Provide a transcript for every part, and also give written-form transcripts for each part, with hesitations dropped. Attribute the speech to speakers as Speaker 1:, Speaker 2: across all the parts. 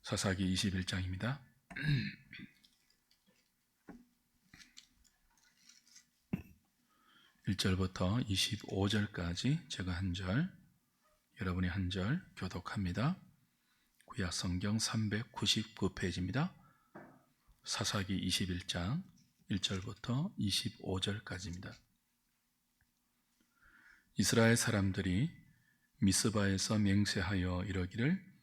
Speaker 1: 사사기 21장입니다. 1절부터 25절까지 제가 한 절, 여러분이 한 절 교독합니다. 구약 성경 399페이지입니다. 사사기 21장 1절부터 25절까지입니다. 이스라엘 사람들이 미스바에서 맹세하여 이러기를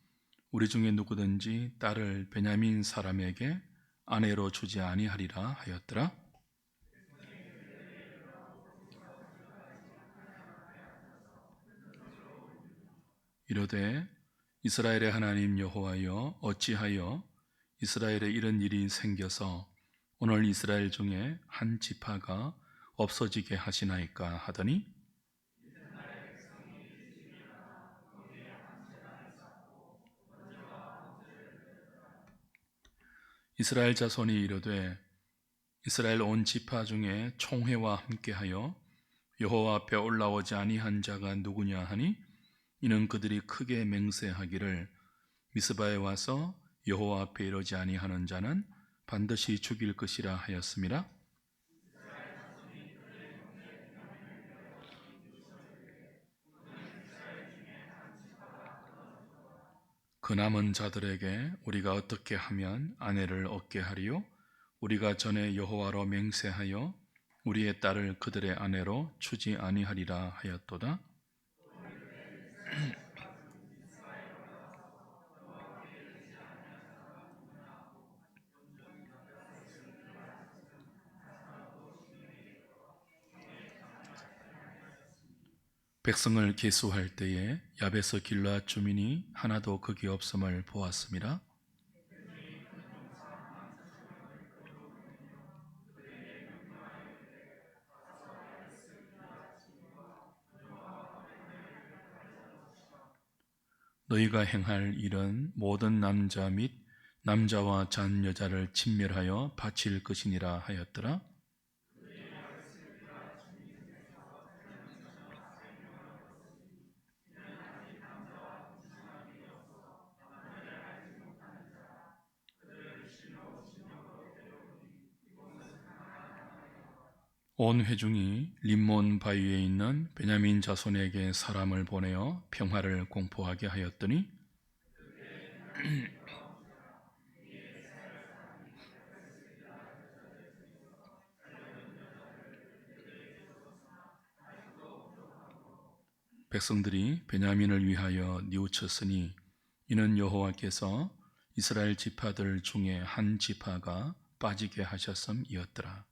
Speaker 1: 우리 중에 누구든지 딸을 베냐민 사람에게 아내로 주지 아니하리라 하였더라. 이르되 이스라엘의 하나님 여호와여, 어찌하여 이스라엘에 이런 일이 생겨서 오늘 이스라엘 중에 한 지파가 없어지게 하시나이까 하더니 이스라엘 자손이 이르되 이스라엘 온 지파 중에 총회와 함께하여 여호와 앞에 올라오지 아니한 자가 누구냐 하니 이는 그들이 크게 맹세하기를 미스바에 와서 여호와 앞에 이르지 아니하는 자는 반드시 죽일 것이라 하였음이라. 그 남은 자들에게 우리가 어떻게 하면 아내를 얻게 하리요? 우리가 전에 여호와로 맹세하여 우리의 딸을 그들의 아내로 주지 아니하리라 하였도다. 백성을 계수할 때에 야베스 길앗 주민이 하나도 거기 없음을 보았음이라. 너희가 행할 일은 모든 남자 및 남자와 잔 여자를 침멸하여 바칠 것이니라 하였더라. 온 회중이 림몬 바위에 있는 베냐민 자손에게 사람을 보내어 평화를 공포하게 하였더니 백성들이 베냐민을 위하여 뉘우쳤으니 이는 여호와께서 이스라엘 지파들 중에 한 지파가 빠지게 하셨음이었더라.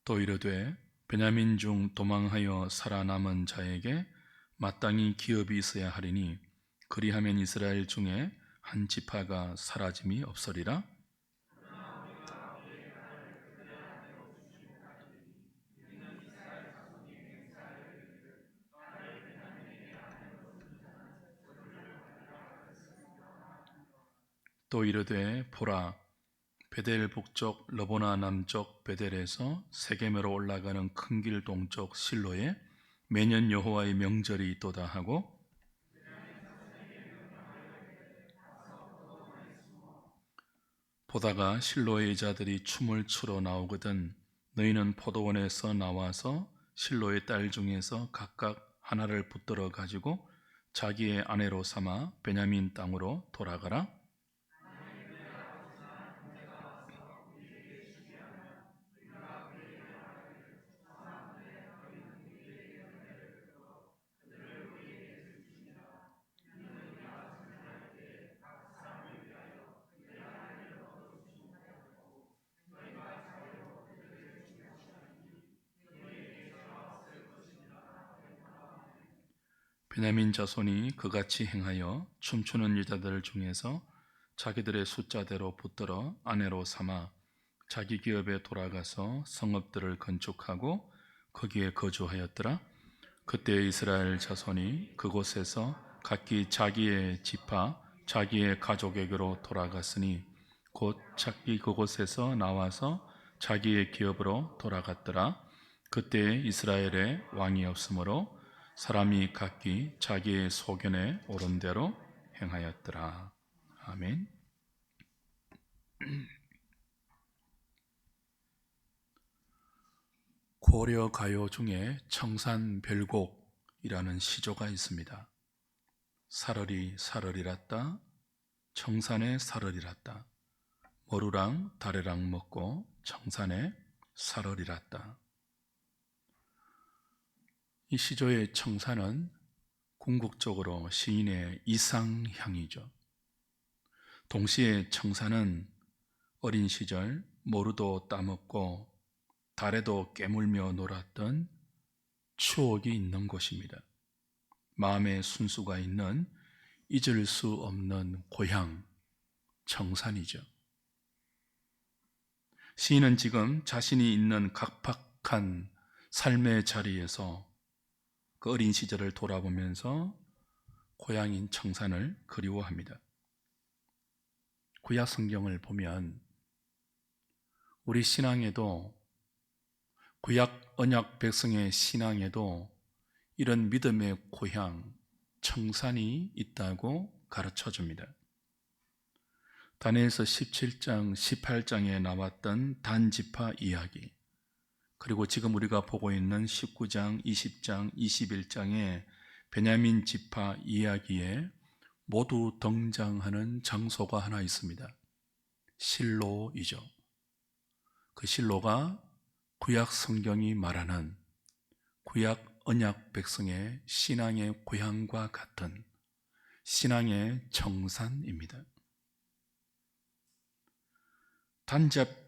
Speaker 1: 또 이르되 베냐민 중 도망하여 살아남은 자에게 마땅히 기업이 있어야 하리니 그리하면 이스라엘 중에 한 지파가 사라짐이 없으리라. 또 이르되 보라, 베델 북쪽 러보나 남쪽 베델에서 세겜으로 올라가는 큰 길 동쪽 실로에 매년 여호와의 명절이 있도다 하고 보다가 실로의 여자들이 춤을 추러 나오거든 너희는 포도원에서 나와서 실로의 딸 중에서 각각 하나를 붙들어 가지고 자기의 아내로 삼아 베냐민 땅으로 돌아가라. 베냐민 자손이 그같이 행하여 춤추는 여자들 중에서 자기들의 숫자대로 붙들어 아내로 삼아 자기 기업에 돌아가서 성읍들을 건축하고 거기에 거주하였더라. 그때 이스라엘 자손이 그곳에서 각기 자기의 지파 자기의 가족에게로 돌아갔으니 곧 자기 그곳에서 나와서 자기의 기업으로 돌아갔더라. 그때 이스라엘에 왕이 없으므로 사람이 각기 자기의 소견에 옳은 대로 행하였더라. 아멘. 고려 가요 중에 청산별곡이라는 시조가 있습니다. 사러리 사러리랐다, 청산에 사러리랐다, 머루랑 다래랑 먹고 청산에 사러리랐다. 이 시조의 청산은 궁극적으로 시인의 이상향이죠. 동시에 청산은 어린 시절 모루도 따먹고 달에도 깨물며 놀았던 추억이 있는 곳입니다. 마음의 순수가 있는 잊을 수 없는 고향, 청산이죠. 시인은 지금 자신이 있는 각박한 삶의 자리에서 그 어린 시절을 돌아보면서 고향인 청산을 그리워합니다. 구약 성경을 보면 우리 신앙에도, 구약 언약 백성의 신앙에도 이런 믿음의 고향, 청산이 있다고 가르쳐 줍니다. 다니엘서 17장, 18장에 나왔던 단지파 이야기, 그리고 지금 우리가 보고 있는 19장, 20장, 21장의 베냐민 지파 이야기에 모두 등장하는 장소가 하나 있습니다. 실로이죠. 그 실로가 구약 성경이 말하는 구약 언약 백성의 신앙의 고향과 같은 신앙의 청산입니다.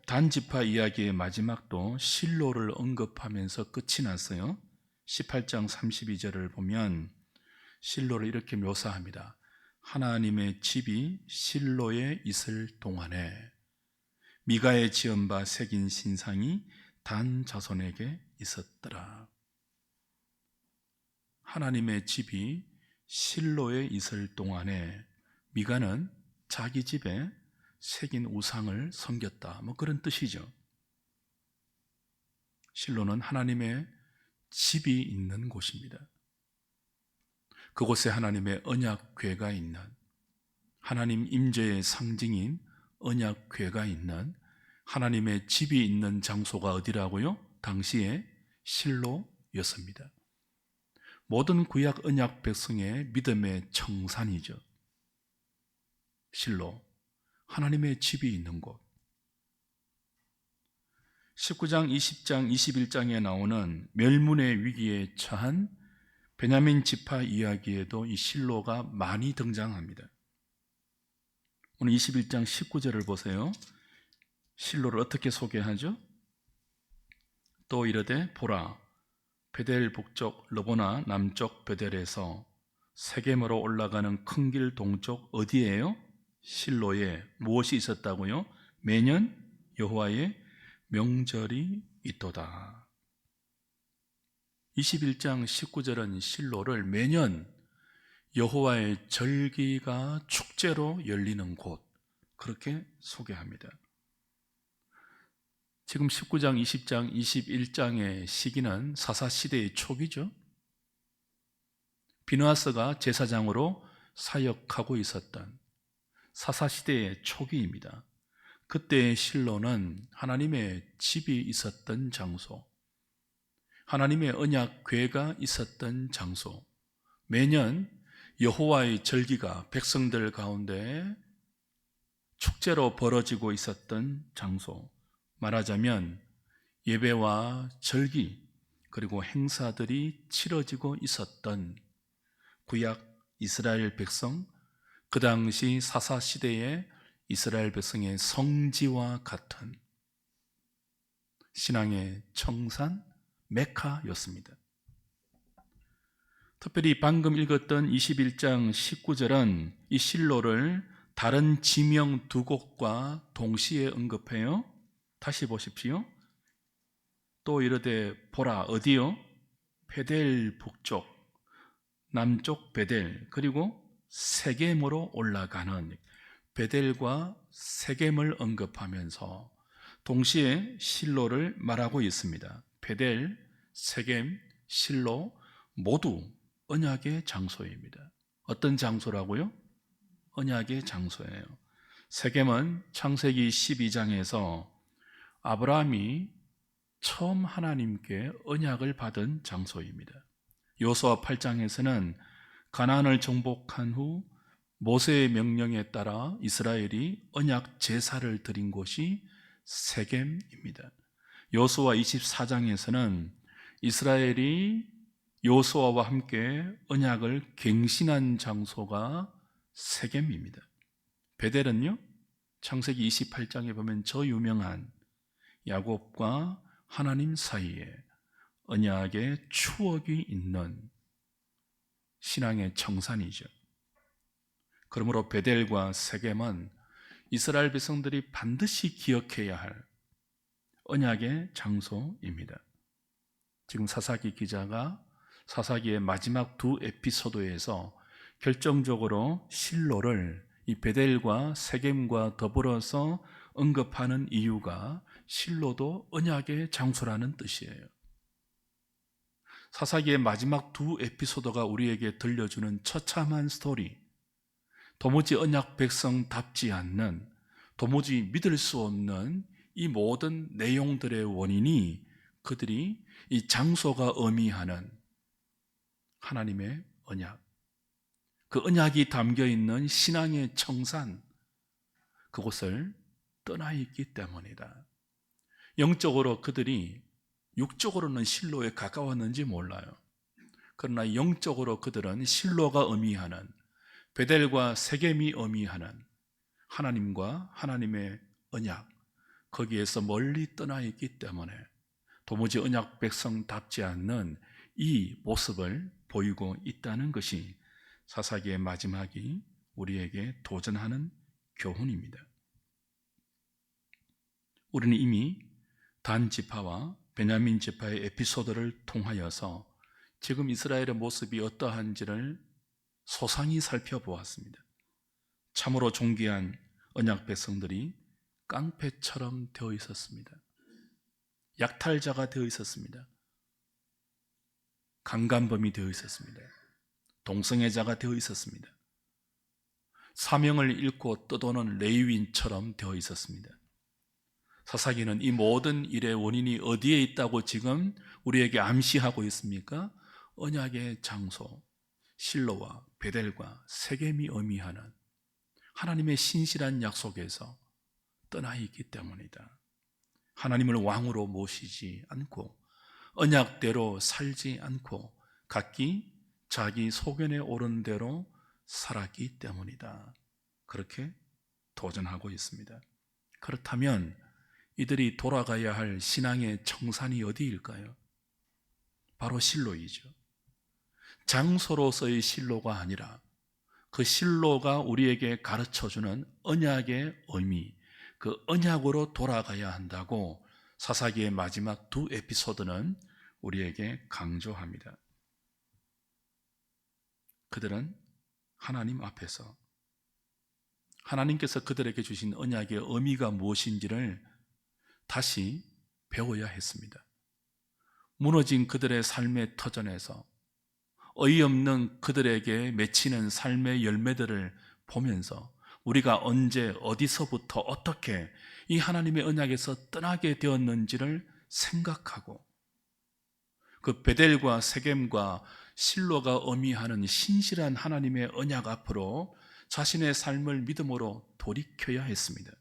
Speaker 1: 단지파 이야기의 마지막도 실로를 언급하면서 끝이 났어요. 18장 32절을 보면 실로를 이렇게 묘사합니다. 하나님의 집이 실로에 있을 동안에 미가의 지은 바 새긴 신상이 단 자손에게 있었더라. 하나님의 집이 실로에 있을 동안에 미가는 자기 집에 새긴 우상을 섬겼다, 그런 뜻이죠. 실로는 하나님의 집이 있는 곳입니다. 그곳에 하나님의 언약궤가 있는, 하나님 임재의 상징인 언약궤가 있는 하나님의 집이 있는 장소가 어디라고요? 당시에 실로였습니다. 모든 구약 언약 백성의 믿음의 청산이죠. 실로, 하나님의 집이 있는 곳. 19장, 20장, 21장에 나오는 멸문의 위기에 처한 베냐민 지파 이야기에도 이 실로가 많이 등장합니다. 오늘 21장 19절을 보세요. 실로를 어떻게 소개하죠? 또 이르되 보라, 베델 북쪽 르보나 남쪽 베델에서 세겜으로 올라가는 큰 길 동쪽 어디예요? 실로에 무엇이 있었다고요? 매년 여호와의 명절이 있도다. 21장 19절은 실로를 매년 여호와의 절기가 축제로 열리는 곳, 그렇게 소개합니다. 지금 19장, 20장, 21장의 시기는 사사시대의 초기죠. 비느하스가 제사장으로 사역하고 있었던 사사시대의 초기입니다. 그때의 실로는 하나님의 집이 있었던 장소, 하나님의 언약궤가 있었던 장소, 매년 여호와의 절기가 백성들 가운데 축제로 벌어지고 있었던 장소, 말하자면 예배와 절기 그리고 행사들이 치러지고 있었던 구약 이스라엘 백성, 그 당시 사사시대의 이스라엘 백성의 성지와 같은 신앙의 청산 메카였습니다. 특별히 방금 읽었던 21장 19절은 이 실로를 다른 지명 두 곳과 동시에 언급해요. 다시 보십시오. 또 이르되 보라, 어디요? 베델 북쪽, 남쪽 베델, 그리고 세겜으로 올라가는, 베델과 세겜을 언급하면서 동시에 실로를 말하고 있습니다. 베델, 세겜, 실로 모두 언약의 장소입니다. 어떤 장소라고요? 언약의 장소예요. 세겜은 창세기 12장에서 아브라함이 처음 하나님께 언약을 받은 장소입니다. 여호수아 8장에서는 가나안을 정복한 후 모세의 명령에 따라 이스라엘이 언약 제사를 드린 곳이 세겜입니다. 여호수아 24장에서는 이스라엘이 여호수아와 함께 언약을 갱신한 장소가 세겜입니다. 베델은요, 창세기 28장에 보면 저 유명한 야곱과 하나님 사이에 언약의 추억이 있는 신앙의 청산이죠. 그러므로 베델과 세겜은 이스라엘 백성들이 반드시 기억해야 할 언약의 장소입니다. 지금 사사기 기자가 사사기의 마지막 두 에피소드에서 결정적으로 실로를 이 베델과 세겜과 더불어서 언급하는 이유가 실로도 언약의 장소라는 뜻이에요. 사사기의 마지막 두 에피소드가 우리에게 들려주는 처참한 스토리, 도무지 언약 백성답지 않는, 도무지 믿을 수 없는 이 모든 내용들의 원인이 그들이 이 장소가 의미하는 하나님의 언약, 그 언약이 담겨있는 신앙의 청산, 그곳을 떠나 있기 때문이다. 영적으로 그들이 육적으로는 실로에 가까웠는지 몰라요. 그러나 영적으로 그들은 실로가 의미하는, 베델과 세겜이 의미하는 하나님과 하나님의 언약, 거기에서 멀리 떠나 있기 때문에 도무지 언약 백성답지 않는 이 모습을 보이고 있다는 것이 사사기의 마지막이 우리에게 도전하는 교훈입니다. 우리는 이미 단 지파와 베냐민 지파의 에피소드를 통하여서 지금 이스라엘의 모습이 어떠한지를 소상히 살펴보았습니다. 참으로 존귀한 언약 백성들이 깡패처럼 되어 있었습니다. 약탈자가 되어 있었습니다. 강간범이 되어 있었습니다. 동성애자가 되어 있었습니다. 사명을 잃고 떠도는 레위인처럼 되어 있었습니다. 사사기는 이 모든 일의 원인이 어디에 있다고 지금 우리에게 암시하고 있습니까? 언약의 장소, 실로와 베델과 세겜이 의미하는 하나님의 신실한 약속에서 떠나 있기 때문이다. 하나님을 왕으로 모시지 않고 언약대로 살지 않고 각기 자기 소견에 오른 대로 살았기 때문이다. 그렇게 도전하고 있습니다. 그렇다면 이들이 돌아가야 할 신앙의 청산이 어디일까요? 바로 실로이죠. 장소로서의 실로가 아니라 그 실로가 우리에게 가르쳐주는 언약의 의미, 그 언약으로 돌아가야 한다고 사사기의 마지막 두 에피소드는 우리에게 강조합니다. 그들은 하나님 앞에서 하나님께서 그들에게 주신 언약의 의미가 무엇인지를 다시 배워야 했습니다. 무너진 그들의 삶의 터전에서 어이없는 그들에게 맺히는 삶의 열매들을 보면서 우리가 언제 어디서부터 어떻게 이 하나님의 언약에서 떠나게 되었는지를 생각하고 그 베델과 세겜과 실로가 의미하는 신실한 하나님의 언약 앞으로 자신의 삶을 믿음으로 돌이켜야 했습니다.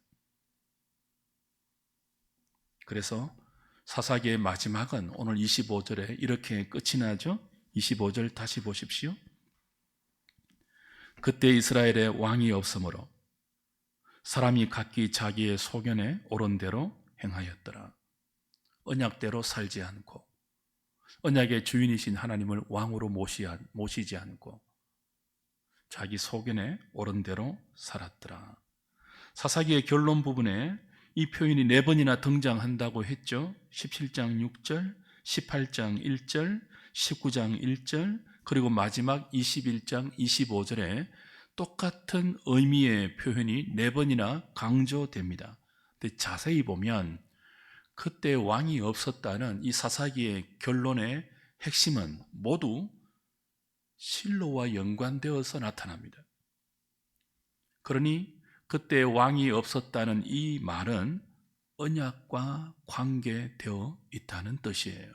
Speaker 1: 그래서 사사기의 마지막은 오늘 25절에 이렇게 끝이 나죠. 25절 다시 보십시오. 그때 이스라엘에 왕이 없으므로 사람이 각기 자기의 소견에 옳은 대로 행하였더라. 언약대로 살지 않고 언약의 주인이신 하나님을 왕으로 모시지 않고 자기 소견에 옳은 대로 살았더라. 사사기의 결론 부분에 이 표현이 4번이나 등장한다고 했죠. 17장 6절, 18장 1절, 19장 1절, 그리고 마지막 21장 25절에 똑같은 의미의 표현이 4번이나 강조됩니다. 근데 자세히 보면 그때 왕이 없었다는 이 사사기의 결론의 핵심은 모두 실로와 연관되어서 나타납니다. 그러니 그때 왕이 없었다는 이 말은 언약과 관계되어 있다는 뜻이에요.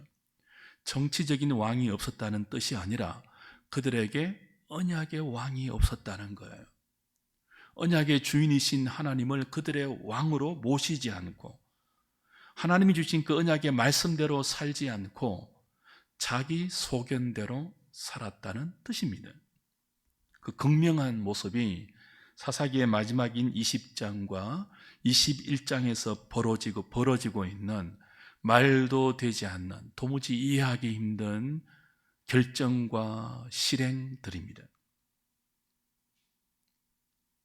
Speaker 1: 정치적인 왕이 없었다는 뜻이 아니라 그들에게 언약의 왕이 없었다는 거예요. 언약의 주인이신 하나님을 그들의 왕으로 모시지 않고 하나님이 주신 그 언약의 말씀대로 살지 않고 자기 소견대로 살았다는 뜻입니다. 그 극명한 모습이 사사기의 마지막인 20장과 21장에서 벌어지고 있는 말도 되지 않는 도무지 이해하기 힘든 결정과 실행들입니다.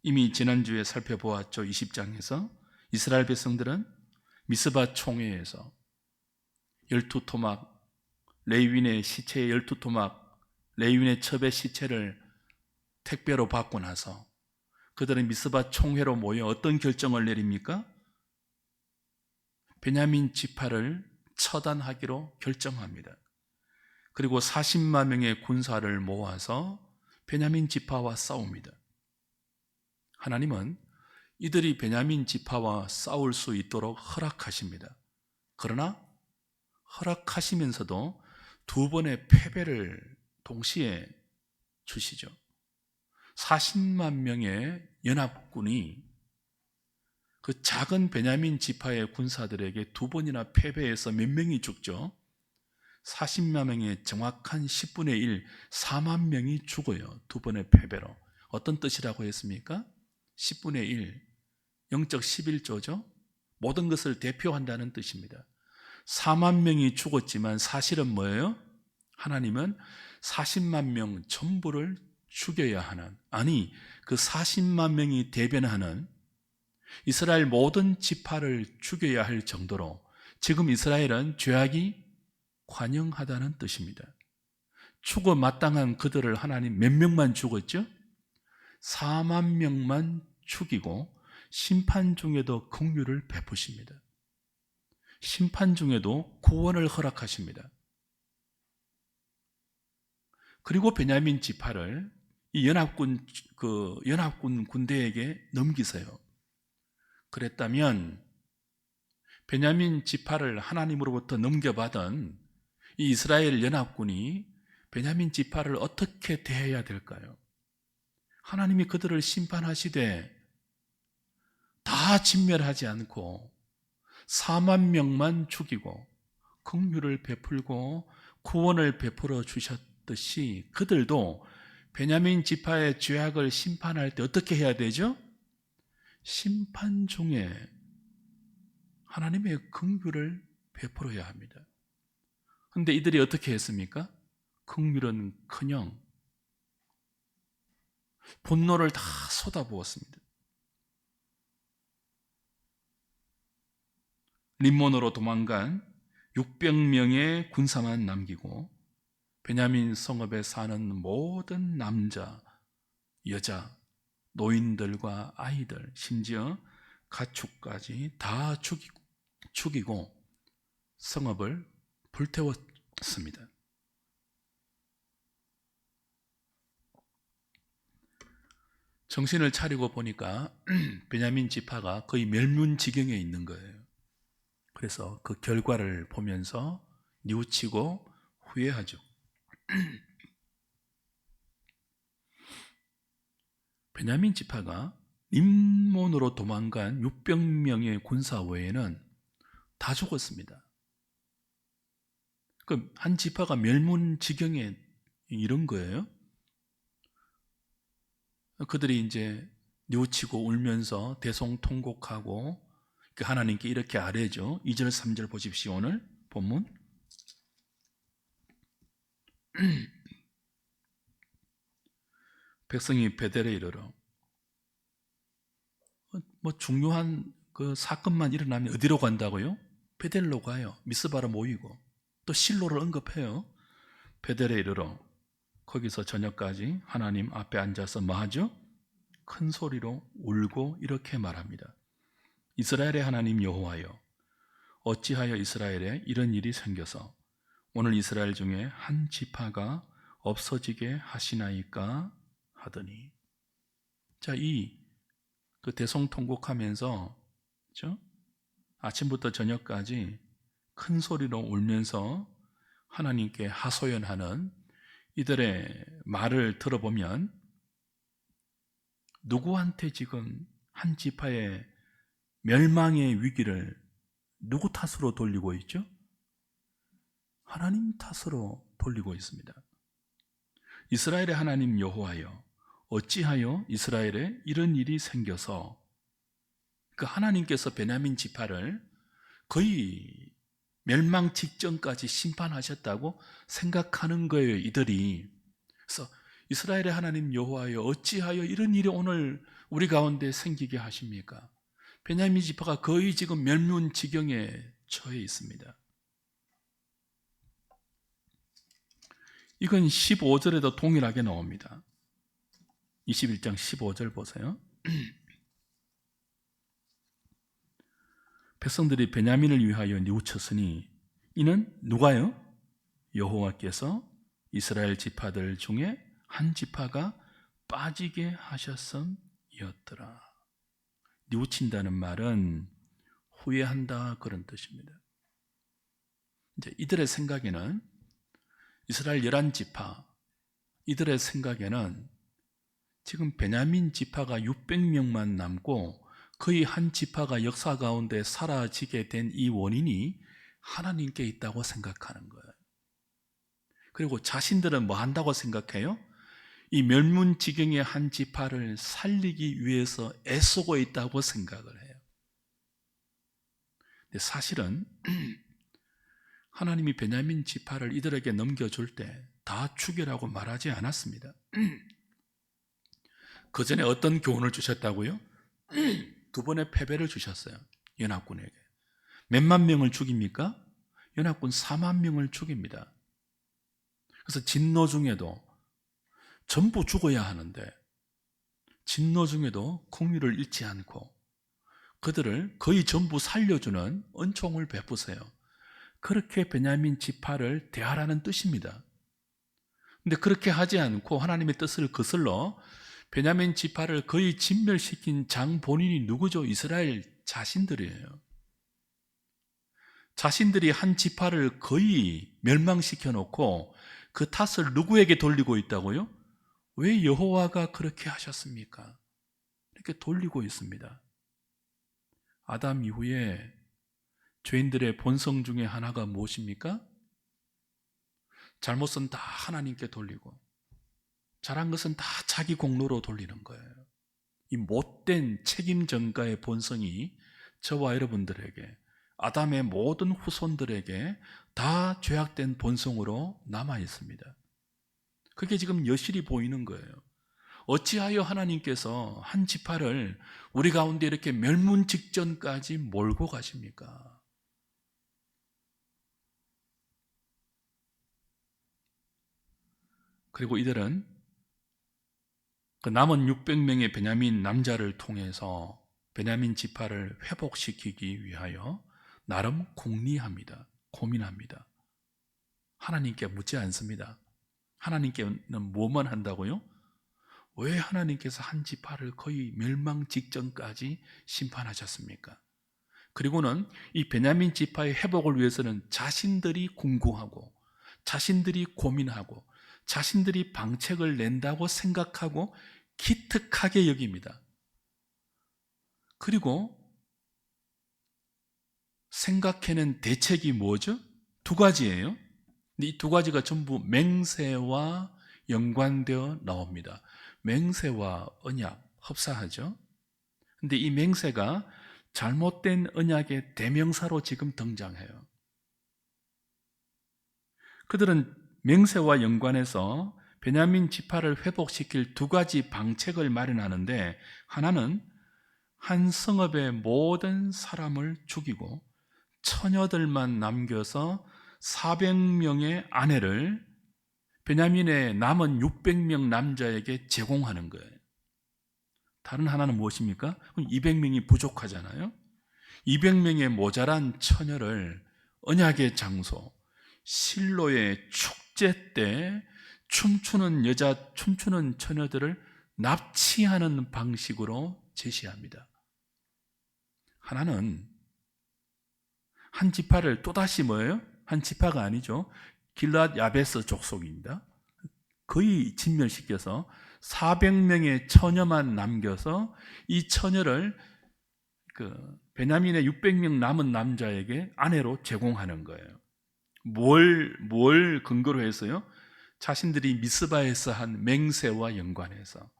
Speaker 1: 이미 지난주에 살펴보았죠. 20장에서 이스라엘 백성들은 미스바 총회에서 12토막 레위인의 시체의 12토막 레위인의 첩의 시체를 택배로 받고 나서 그들은 미스바 총회로 모여 어떤 결정을 내립니까? 베냐민 지파를 처단하기로 결정합니다. 그리고 40만 명의 군사를 모아서 베냐민 지파와 싸웁니다. 하나님은 이들이 베냐민 지파와 싸울 수 있도록 허락하십니다. 그러나 허락하시면서도 두 번의 패배를 동시에 주시죠. 40만 명의 연합군이 그 작은 베냐민 지파의 군사들에게 두 번이나 패배해서 몇 명이 죽죠. 40만 명의 정확한 10분의 1, 4만 명이 죽어요. 두 번의 패배로. 어떤 뜻이라고 했습니까? 10분의 1, 영적 11조죠. 모든 것을 대표한다는 뜻입니다. 4만 명이 죽었지만 사실은 뭐예요? 하나님은 40만 명 전부를 죽여야 하는, 아니 그 40만 명이 대변하는 이스라엘 모든 지파를 죽여야 할 정도로 지금 이스라엘은 죄악이 관영하다는 뜻입니다. 죽어 마땅한 그들을 하나님 몇 명만 죽었죠? 4만 명만 죽이고 심판 중에도 긍휼을 베푸십니다. 심판 중에도 구원을 허락하십니다. 그리고 베냐민 지파를 이 연합군 군대에게 넘기세요. 그랬다면 베냐민 지파를 하나님으로부터 넘겨받은 이 이스라엘 연합군이 베냐민 지파를 어떻게 대해야 될까요? 하나님이 그들을 심판하시되 다 진멸하지 않고 4만 명만 죽이고 긍휼을 베풀고 구원을 베풀어 주셨듯이 그들도 베냐민 지파의 죄악을 심판할 때 어떻게 해야 되죠? 심판 중에 하나님의 긍휼을 베풀어야 합니다. 그런데 이들이 어떻게 했습니까? 긍휼은커녕 분노를 다 쏟아부었습니다. 림몬으로 도망간 600명의 군사만 남기고 베냐민 성읍에 사는 모든 남자, 여자, 노인들과 아이들, 심지어 가축까지 다 죽이고 성읍을 불태웠습니다. 정신을 차리고 보니까 베냐민 지파가 거의 멸문지경에 있는 거예요. 그래서 그 결과를 보면서 뉘우치고 후회하죠. 베냐민 지파가 림몬으로 도망간 600명의 군사 외에는 다 죽었습니다. 그 한 지파가 멸문지경에 이런 거예요. 그들이 이제 뉘우치고 울면서 대성통곡하고 하나님께 이렇게 아뢰죠. 2절 3절 보십시오. 오늘 본문 백성이 베델에 이르러 중요한 그 사건만 일어나면 어디로 간다고요? 베델로 가요. 미스바로 모이고 또 실로를 언급해요. 베델에 이르러 거기서 저녁까지 하나님 앞에 앉아서 뭐 하죠? 큰 소리로 울고 이렇게 말합니다. 이스라엘의 하나님 여호와여, 어찌하여 이스라엘에 이런 일이 생겨서 오늘 이스라엘 중에 한 지파가 없어지게 하시나이까 하더니. 자, 그 대성통곡하면서, 그렇죠? 아침부터 저녁까지 큰 소리로 울면서 하나님께 하소연하는 이들의 말을 들어보면 누구한테 지금 한 지파의 멸망의 위기를 누구 탓으로 돌리고 있죠? 하나님 탓으로 돌리고 있습니다. 이스라엘의 하나님 여호와여, 어찌하여 이스라엘에 이런 일이 생겨서, 그 하나님께서 베냐민 지파를 거의 멸망 직전까지 심판하셨다고 생각하는 거예요, 이들이. 그래서 이스라엘의 하나님 여호와여, 어찌하여 이런 일이 오늘 우리 가운데 생기게 하십니까? 베냐민 지파가 거의 지금 멸문 지경에 처해 있습니다. 이건 15절에도 동일하게 나옵니다. 21장 15절 보세요. 백성들이 베냐민을 위하여 뉘우쳤으니 이는 누가요? 여호와께서 이스라엘 지파들 중에 한 지파가 빠지게 하셨음이었더라. 뉘우친다는 말은 후회한다, 그런 뜻입니다. 이제 이들의 생각에는, 이스라엘 11지파, 이들의 생각에는 지금 베냐민 지파가 600명만 남고 거의 한 지파가 역사 가운데 사라지게 된 이 원인이 하나님께 있다고 생각하는 거예요. 그리고 자신들은 뭐 한다고 생각해요? 이 멸문지경의 한 지파를 살리기 위해서 애쓰고 있다고 생각을 해요. 근데 사실은 하나님이 베냐민 지파를 이들에게 넘겨줄 때 다 죽여라고 말하지 않았습니다. 그 전에 어떤 교훈을 주셨다고요? 두 번의 패배를 주셨어요, 연합군에게. 몇만 명을 죽입니까? 연합군 4만 명을 죽입니다. 그래서 진노 중에도 전부 죽어야 하는데 진노 중에도 긍휼을 잃지 않고 그들을 거의 전부 살려주는 은총을 베푸세요. 그렇게 베냐민 지파를 대하라는 뜻입니다. 근데 그렇게 하지 않고 하나님의 뜻을 거슬러 베냐민 지파를 거의 진멸시킨 장 본인이 누구죠? 이스라엘 자신들이에요. 자신들이 한 지파를 거의 멸망시켜 놓고 그 탓을 누구에게 돌리고 있다고요? 왜 여호와가 그렇게 하셨습니까? 이렇게 돌리고 있습니다. 아담 이후에 죄인들의 본성 중에 하나가 무엇입니까? 잘못은 다 하나님께 돌리고 잘한 것은 다 자기 공로로 돌리는 거예요. 이 못된 책임 전가의 본성이 저와 여러분들에게, 아담의 모든 후손들에게 다 죄악된 본성으로 남아 있습니다. 그게 지금 여실히 보이는 거예요. 어찌하여 하나님께서 한 지파를 우리 가운데 이렇게 멸문 직전까지 몰고 가십니까? 그리고 이들은 그 남은 600명의 베냐민 남자를 통해서 베냐민 지파를 회복시키기 위하여 나름 궁리합니다. 고민합니다. 하나님께 묻지 않습니다. 하나님께는 뭐만 한다고요? 왜 하나님께서 한 지파를 거의 멸망 직전까지 심판하셨습니까? 그리고는 이 베냐민 지파의 회복을 위해서는 자신들이 궁구하고 자신들이 고민하고 자신들이 방책을 낸다고 생각하고 기특하게 여깁니다. 그리고 생각해낸 대책이 뭐죠? 두 가지예요. 이 두 가지가 전부 맹세와 연관되어 나옵니다. 맹세와 언약, 흡사하죠? 근데 이 맹세가 잘못된 언약의 대명사로 지금 등장해요. 그들은 맹세와 연관해서 베냐민 지파를 회복시킬 두 가지 방책을 마련하는데, 하나는 한 성읍의 모든 사람을 죽이고 처녀들만 남겨서 400명의 아내를 베냐민의 남은 600명 남자에게 제공하는 거예요. 다른 하나는 무엇입니까? 200명이 부족하잖아요. 200명의 모자란 처녀를 언약의 장소 실로의 축제 때 춤추는 춤추는 처녀들을 납치하는 방식으로 제시합니다. 하나는 한 지파를 또다시 뭐예요? 한 지파가 아니죠. 길앗 야베스 족속입니다. 거의 진멸시켜서 400명의 처녀만 남겨서 이 처녀를 베냐민의 600명 남은 남자에게 아내로 제공하는 거예요. 뭘 근거로 해서요? 자신들이 미스바에서 한 맹세와 연관해서.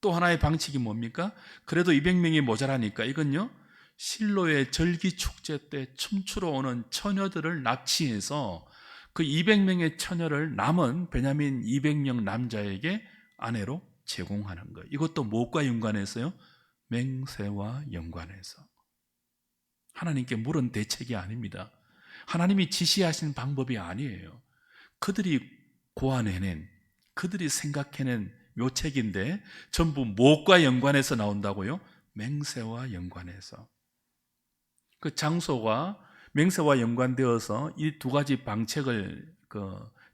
Speaker 1: 또 하나의 방식이 뭡니까? 그래도 200명이 모자라니까 이건요, 실로의 절기 축제 때 춤추러 오는 처녀들을 납치해서 그 200명의 처녀를 남은 베냐민 200명 남자에게 아내로 제공하는 거예요. 이것도 무엇과 연관해서요? 맹세와 연관해서. 하나님께 물은 대책이 아닙니다. 하나님이 지시하신 방법이 아니에요. 그들이 고안해낸, 그들이 생각해낸 묘책인데 전부 무엇과 연관해서 나온다고요? 맹세와 연관해서. 그 장소가 맹세와 연관되어서 이 두 가지 방책을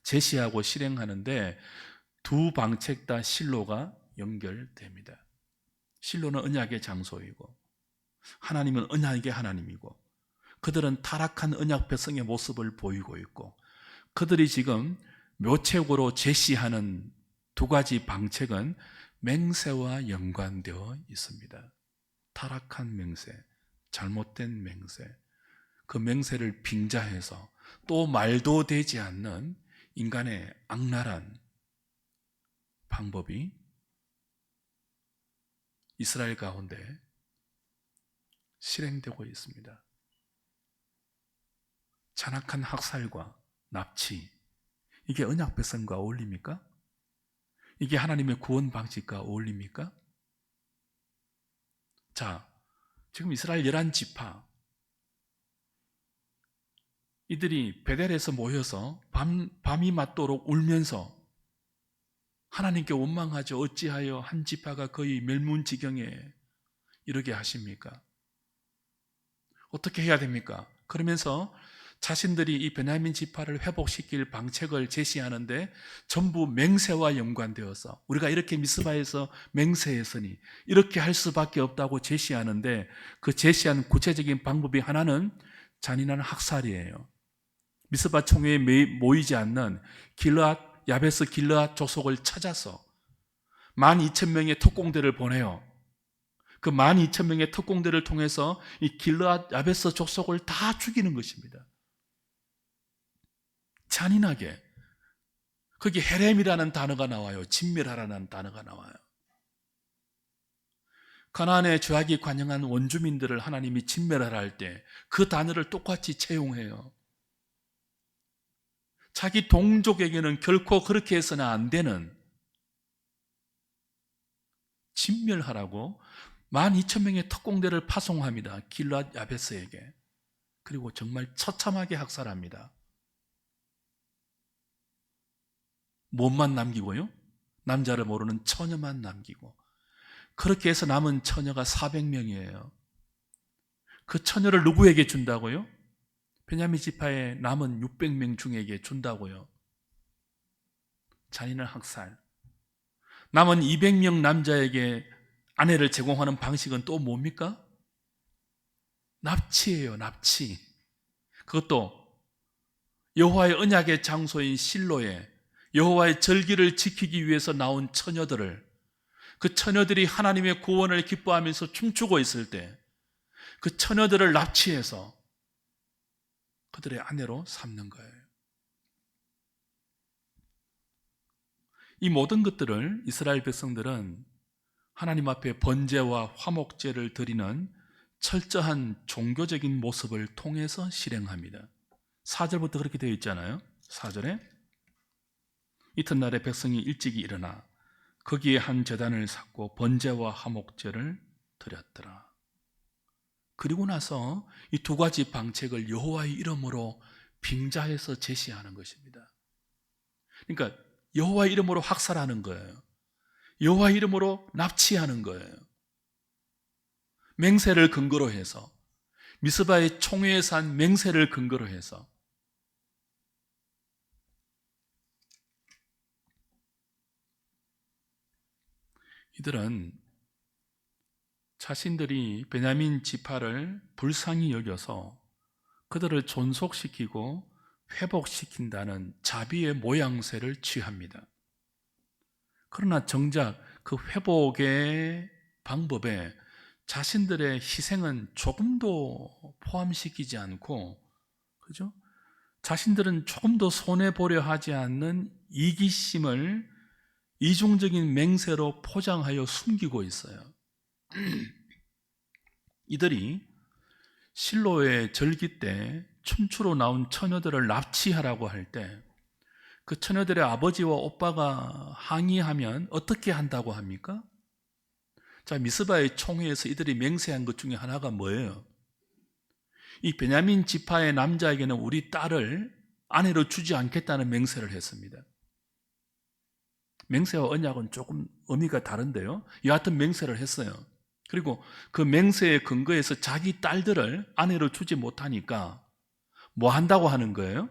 Speaker 1: 제시하고 실행하는데 두 방책 다 실로가 연결됩니다. 실로는 언약의 장소이고 하나님은 언약의 하나님이고 그들은 타락한 언약 백성의 모습을 보이고 있고 그들이 지금 묘책으로 제시하는 두 가지 방책은 맹세와 연관되어 있습니다. 타락한 맹세, 잘못된 맹세, 그 맹세를 빙자해서 또 말도 되지 않는 인간의 악랄한 방법이 이스라엘 가운데 실행되고 있습니다. 잔악한 학살과 납치, 이게 언약 백성과 어울립니까? 이게 하나님의 구원 방식과 어울립니까? 자, 지금 이스라엘 11지파 이들이 베델에서 모여서 밤이 맞도록 울면서 하나님께 원망하죠. 어찌하여 한 지파가 거의 멸문지경에 이르게 하십니까? 어떻게 해야 됩니까? 그러면서 자신들이 이 베냐민 지파를 회복시킬 방책을 제시하는데 전부 맹세와 연관되어서 우리가 이렇게 미스바에서 맹세했으니 이렇게 할 수밖에 없다고 제시하는데 그 제시한 구체적인 방법이 하나는 잔인한 학살이에요. 미스바 총회에 모이지 않는 길앗 야베스 길앗 족속을 찾아서 12,000명의 특공대를 보내요. 그 12,000명의 특공대를 통해서 이 길앗 야베스 족속을 다 죽이는 것입니다. 잔인하게. 거기 헤렘이라는 단어가 나와요. 진멸하라는 단어가 나와요. 가나안의 죄악이 관영한 원주민들을 하나님이 진멸하라 할 때 그 단어를 똑같이 채용해요. 자기 동족에게는 결코 그렇게 해서는 안 되는 진멸하라고 12,000명의 특공대를 파송합니다. 길앗 야베스에게. 그리고 정말 처참하게 학살합니다. 몸만 남기고요. 남자를 모르는 처녀만 남기고. 그렇게 해서 남은 처녀가 400명이에요. 그 처녀를 누구에게 준다고요? 베냐민 지파의 남은 600명 중에게 준다고요. 잔인한 학살. 남은 200명 남자에게 아내를 제공하는 방식은 또 뭡니까? 납치예요. 납치. 그것도 여호와의 언약의 장소인 실로에 여호와의 절기를 지키기 위해서 나온 처녀들을, 그 처녀들이 하나님의 구원을 기뻐하면서 춤추고 있을 때 그 처녀들을 납치해서 그들의 아내로 삼는 거예요. 이 모든 것들을 이스라엘 백성들은 하나님 앞에 번제와 화목제를 드리는 철저한 종교적인 모습을 통해서 실행합니다. 4절부터 그렇게 되어 있잖아요. 4절에 이튿날에 백성이 일찍이 일어나 거기에 한 제단을 쌓고 번제와 화목제를 드렸더라. 그리고 나서 이 두 가지 방책을 여호와의 이름으로 빙자해서 제시하는 것입니다. 그러니까 여호와의 이름으로 학살하는 거예요. 여호와의 이름으로 납치하는 거예요. 맹세를 근거로 해서 미스바의 총회에서 한 맹세를 근거로 해서 이들은 자신들이 베냐민 지파를 불쌍히 여겨서 그들을 존속시키고 회복시킨다는 자비의 모양새를 취합니다. 그러나 정작 그 회복의 방법에 자신들의 희생은 조금도 포함시키지 않고, 그죠? 자신들은 조금도 손해보려 하지 않는 이기심을 이중적인 맹세로 포장하여 숨기고 있어요. 이들이 실로의 절기 때 춤추러 나온 처녀들을 납치하라고 할 때 그 처녀들의 아버지와 오빠가 항의하면 어떻게 한다고 합니까? 자, 미스바의 총회에서 이들이 맹세한 것 중에 하나가 뭐예요? 이 베냐민 지파의 남자에게는 우리 딸을 아내로 주지 않겠다는 맹세를 했습니다. 맹세와 언약은 조금 의미가 다른데요, 여하튼 맹세를 했어요. 그리고 그 맹세의 근거에서 자기 딸들을 아내로 주지 못하니까 뭐 한다고 하는 거예요?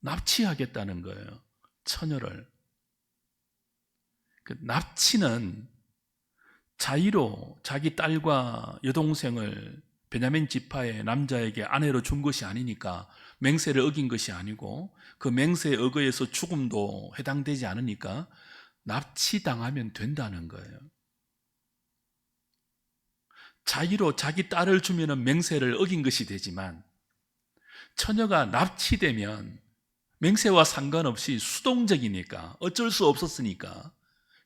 Speaker 1: 납치하겠다는 거예요. 처녀를. 그 납치는 자의로 자기 딸과 여동생을 베냐민 지파의 남자에게 아내로 준 것이 아니니까, 맹세를 어긴 것이 아니고 그 맹세에 의거해서 죽음도 해당되지 않으니까 납치당하면 된다는 거예요. 자의로 자기 딸을 주면 맹세를 어긴 것이 되지만, 처녀가 납치되면 맹세와 상관없이 수동적이니까, 어쩔 수 없었으니까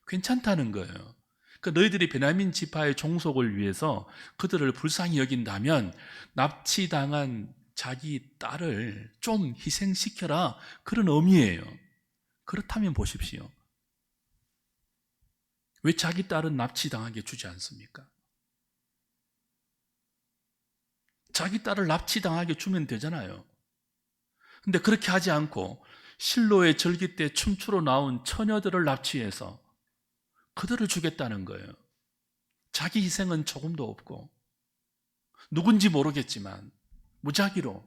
Speaker 1: 괜찮다는 거예요. 그 너희들이 베냐민 지파의 종속을 위해서 그들을 불쌍히 여긴다면 납치당한 자기 딸을 좀 희생시켜라, 그런 의미예요. 그렇다면 보십시오. 왜 자기 딸은 납치당하게 주지 않습니까? 자기 딸을 납치당하게 주면 되잖아요. 근데 그렇게 하지 않고 실로의 절기 때 춤추러 나온 처녀들을 납치해서 그들을 주겠다는 거예요. 자기 희생은 조금도 없고, 누군지 모르겠지만 무작위로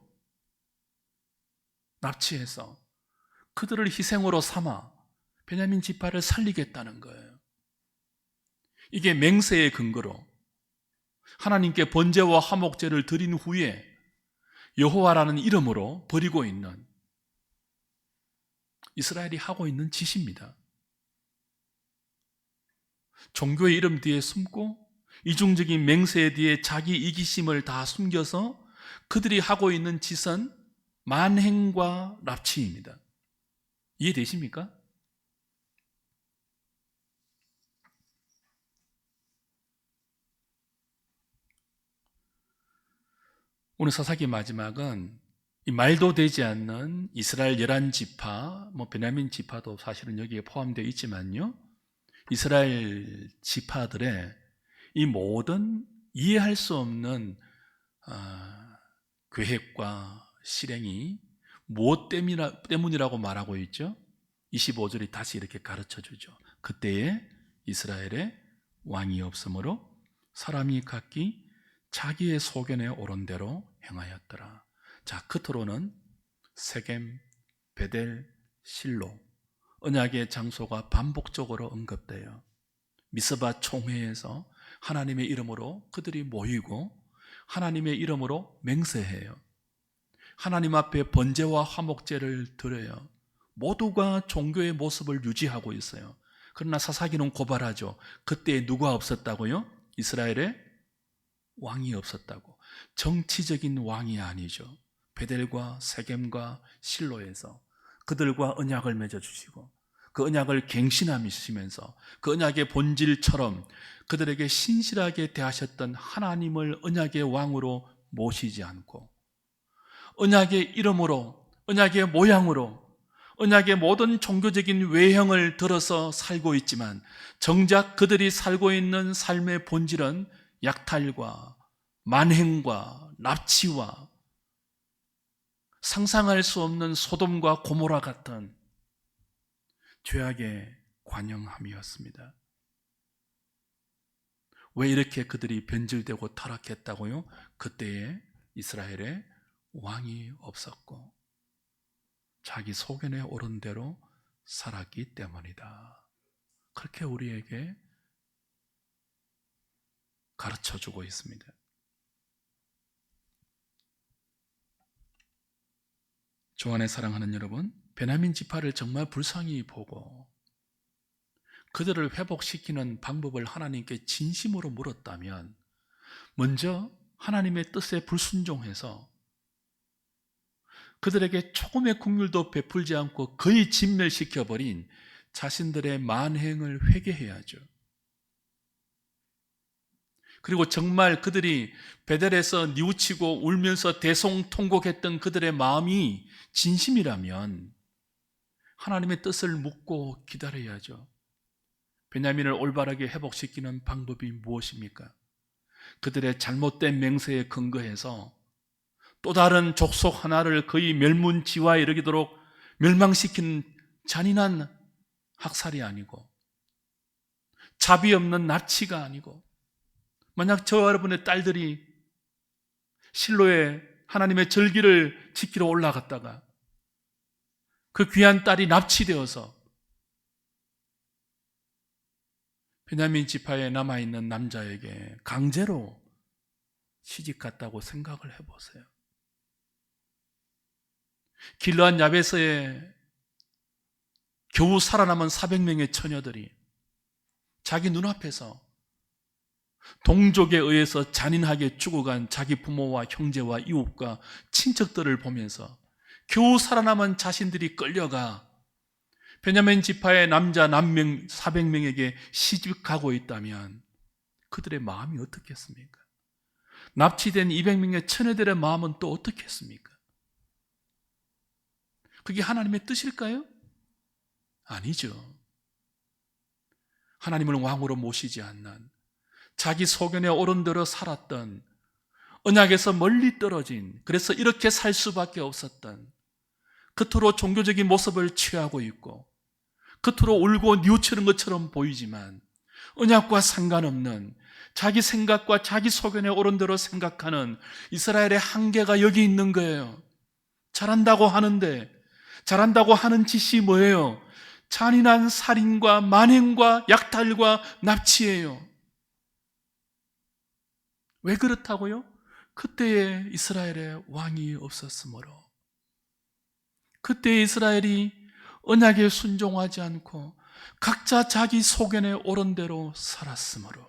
Speaker 1: 납치해서 그들을 희생으로 삼아 베냐민 지파를 살리겠다는 거예요. 이게 맹세의 근거로 하나님께 번제와 화목제를 드린 후에 여호와라는 이름으로 버리고 있는, 이스라엘이 하고 있는 짓입니다. 종교의 이름 뒤에 숨고 이중적인 맹세 뒤에 자기 이기심을 다 숨겨서 그들이 하고 있는 짓은 만행과 납치입니다. 이해되십니까? 오늘 사사기 마지막은 이 말도 되지 않는 이스라엘 11지파, 베냐민 지파도 사실은 여기에 포함되어 있지만요, 이스라엘 지파들의 이 모든 이해할 수 없는 계획과 실행이 무엇 때문이라고 말하고 있죠? 25절이 다시 이렇게 가르쳐 주죠. 그때에 이스라엘에 왕이 없으므로 사람이 각기 자기의 소견에 옳은 대로 행하였더라. 자, 끝으로는 세겜, 베델, 실로, 언약의 장소가 반복적으로 언급돼요. 미스바 총회에서 하나님의 이름으로 그들이 모이고 하나님의 이름으로 맹세해요. 하나님 앞에 번제와 화목제를 드려요. 모두가 종교의 모습을 유지하고 있어요. 그러나 사사기는 고발하죠. 그때 누가 없었다고요? 이스라엘에 왕이 없었다고. 정치적인 왕이 아니죠. 베델과 세겜과 실로에서 그들과 언약을 맺어주시고 그 언약을 갱신하시면서 그 언약의 본질처럼 그들에게 신실하게 대하셨던 하나님을 언약의 왕으로 모시지 않고 언약의 이름으로, 언약의 모양으로, 언약의 모든 종교적인 외형을 들어서 살고 있지만 정작 그들이 살고 있는 삶의 본질은 약탈과 만행과 납치와 상상할 수 없는 소돔과 고모라 같은 죄악의 관영함이었습니다. 왜 이렇게 그들이 변질되고 타락했다고요? 그때에 이스라엘에 왕이 없었고 자기 소견에 오른 대로 살았기 때문이다. 그렇게 우리에게 가르쳐주고 있습니다. 주 안에 사랑하는 여러분, 베냐민 지파를 정말 불쌍히 보고 그들을 회복시키는 방법을 하나님께 진심으로 물었다면 먼저 하나님의 뜻에 불순종해서 그들에게 조금의 긍휼도 베풀지 않고 거의 진멸시켜버린 자신들의 만행을 회개해야죠. 그리고 정말 그들이 베델에서 뉘우치고 울면서 대성통곡했던 그들의 마음이 진심이라면 하나님의 뜻을 묻고 기다려야죠. 베냐민을 올바르게 회복시키는 방법이 무엇입니까? 그들의 잘못된 맹세에 근거해서 또 다른 족속 하나를 거의 멸문지화에 이르도록 멸망시킨 잔인한 학살이 아니고 자비 없는 납치가 아니고 만약 저와 여러분의 딸들이 실로에 하나님의 절기를 지키러 올라갔다가 그 귀한 딸이 납치되어서 베냐민 지파에 남아있는 남자에게 강제로 시집갔다고 생각을 해보세요. 길르앗 야베스에 겨우 살아남은 400명의 처녀들이 자기 눈앞에서 동족에 의해서 잔인하게 죽어간 자기 부모와 형제와 이웃과 친척들을 보면서 겨우 살아남은 자신들이 끌려가 베냐민 지파의 남자 남명 400명에게 시집가고 있다면 그들의 마음이 어떻겠습니까? 납치된 200명의 처녀들의 마음은 또 어떻겠습니까? 그게 하나님의 뜻일까요? 아니죠. 하나님을 왕으로 모시지 않는 자기 소견에 옳은 대로 살았던 언약에서 멀리 떨어진, 그래서 이렇게 살 수밖에 없었던, 겉으로 종교적인 모습을 취하고 있고 겉으로 울고 뉘우치는 것처럼 보이지만 언약과 상관없는 자기 생각과 자기 소견에 옳은 대로 생각하는 이스라엘의 한계가 여기 있는 거예요. 잘한다고 하는데 잘한다고 하는 짓이 뭐예요? 잔인한 살인과 만행과 약탈과 납치예요. 왜 그렇다고요? 그때에 이스라엘에 왕이 없었으므로, 그때 이스라엘이 언약에 순종하지 않고 각자 자기 소견에 옳은 대로 살았으므로.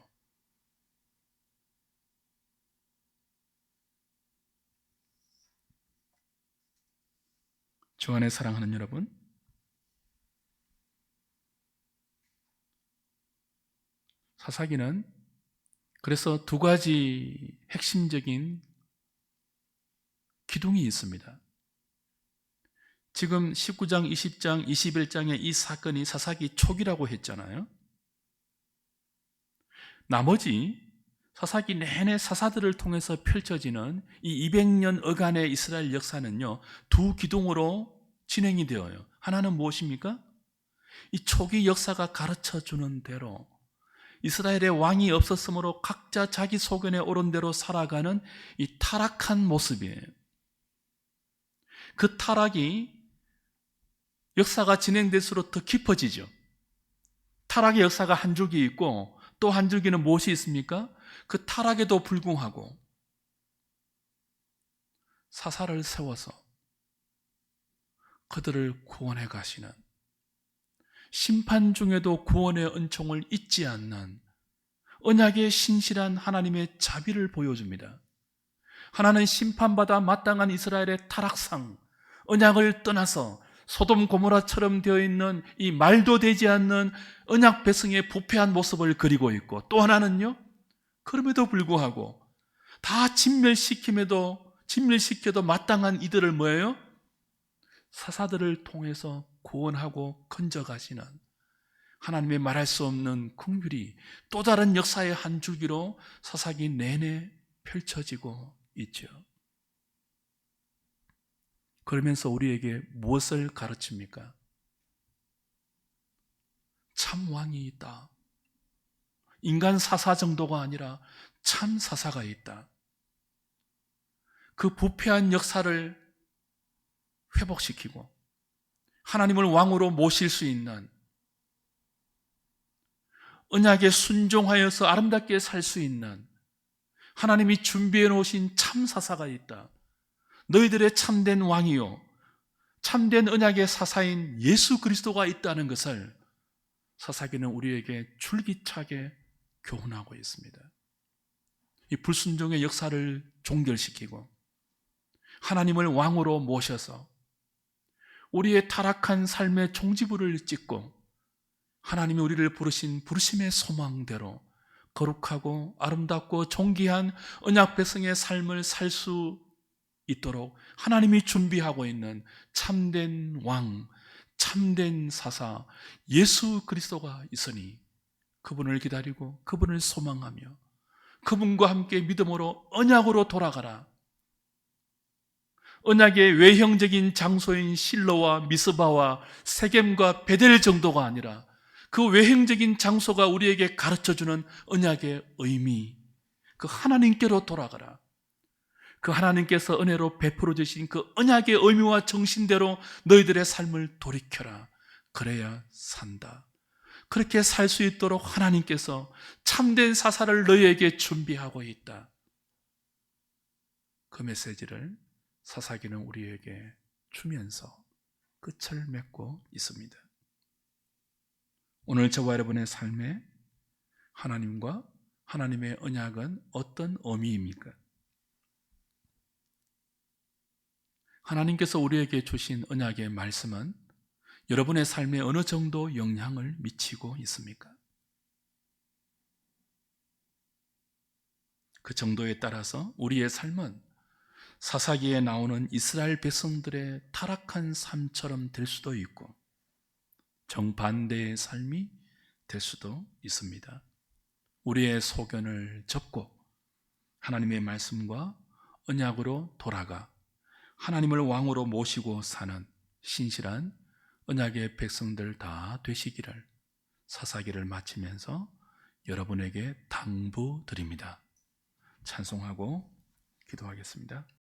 Speaker 1: 주 안에 사랑하는 여러분, 사사기는 그래서 두 가지 핵심적인 기둥이 있습니다. 지금 19장, 20장, 21장의 이 사건이 사사기 초기라고 했잖아요. 나머지 사사기 내내 사사들을 통해서 펼쳐지는 이 200년 어간의 이스라엘 역사는요, 두 기둥으로 진행이 되어요. 하나는 무엇입니까? 이 초기 역사가 가르쳐주는 대로 이스라엘의 왕이 없었으므로 각자 자기 소견에 옳은 대로 살아가는 이 타락한 모습이에요. 그 타락이 역사가 진행될수록 더 깊어지죠. 타락의 역사가 한 줄기 있고 또 한 줄기는 무엇이 있습니까? 그 타락에도 불구하고 사사를 세워서 그들을 구원해 가시는, 심판 중에도 구원의 은총을 잊지 않는 언약의 신실한 하나님의 자비를 보여줍니다. 하나는 심판받아 마땅한 이스라엘의 타락상, 언약을 떠나서 소돔 고모라처럼 되어 있는 이 말도 되지 않는 언약 백성의 부패한 모습을 그리고 있고, 또 하나는요, 그럼에도 불구하고 다 진멸시켜도 마땅한 이들을 뭐예요? 사사들을 통해서 구원하고 건져가시는 하나님의 말할 수 없는 긍휼이 또 다른 역사의 한 줄기로 사사기 내내 펼쳐지고 있죠. 그러면서 우리에게 무엇을 가르칩니까? 참 왕이 있다. 인간 사사 정도가 아니라 참 사사가 있다. 그 부패한 역사를 회복시키고 하나님을 왕으로 모실 수 있는, 언약에 순종하여서 아름답게 살 수 있는 하나님이 준비해 놓으신 참 사사가 있다. 너희들의 참된 왕이요 참된 언약의 사사인 예수 그리스도가 있다는 것을 사사기는 우리에게 줄기차게 교훈하고 있습니다. 이 불순종의 역사를 종결시키고 하나님을 왕으로 모셔서 우리의 타락한 삶의 종지부를 찍고 하나님이 우리를 부르신 부르심의 소망대로 거룩하고 아름답고 존귀한 언약 백성의 삶을 살 수 있도록 하나님이 준비하고 있는 참된 왕, 참된 사사 예수 그리스도가 있으니 그분을 기다리고 그분을 소망하며 그분과 함께 믿음으로 언약으로 돌아가라. 언약의 외형적인 장소인 실로와 미스바와 세겜과 베델 정도가 아니라 그 외형적인 장소가 우리에게 가르쳐주는 언약의 의미, 그 하나님께로 돌아가라. 그 하나님께서 은혜로 베풀어 주신 그 언약의 의미와 정신대로 너희들의 삶을 돌이켜라. 그래야 산다. 그렇게 살 수 있도록 하나님께서 참된 사사를 너희에게 준비하고 있다. 그 메시지를 사사기는 우리에게 주면서 끝을 맺고 있습니다. 오늘 저와 여러분의 삶에 하나님과 하나님의 언약은 어떤 의미입니까? 하나님께서 우리에게 주신 언약의 말씀은 여러분의 삶에 어느 정도 영향을 미치고 있습니까? 그 정도에 따라서 우리의 삶은 사사기에 나오는 이스라엘 백성들의 타락한 삶처럼 될 수도 있고 정반대의 삶이 될 수도 있습니다. 우리의 소견을 접고 하나님의 말씀과 언약으로 돌아가 하나님을 왕으로 모시고 사는 신실한 언약의 백성들 다 되시기를 사사기를 마치면서 여러분에게 당부드립니다. 찬송하고 기도하겠습니다.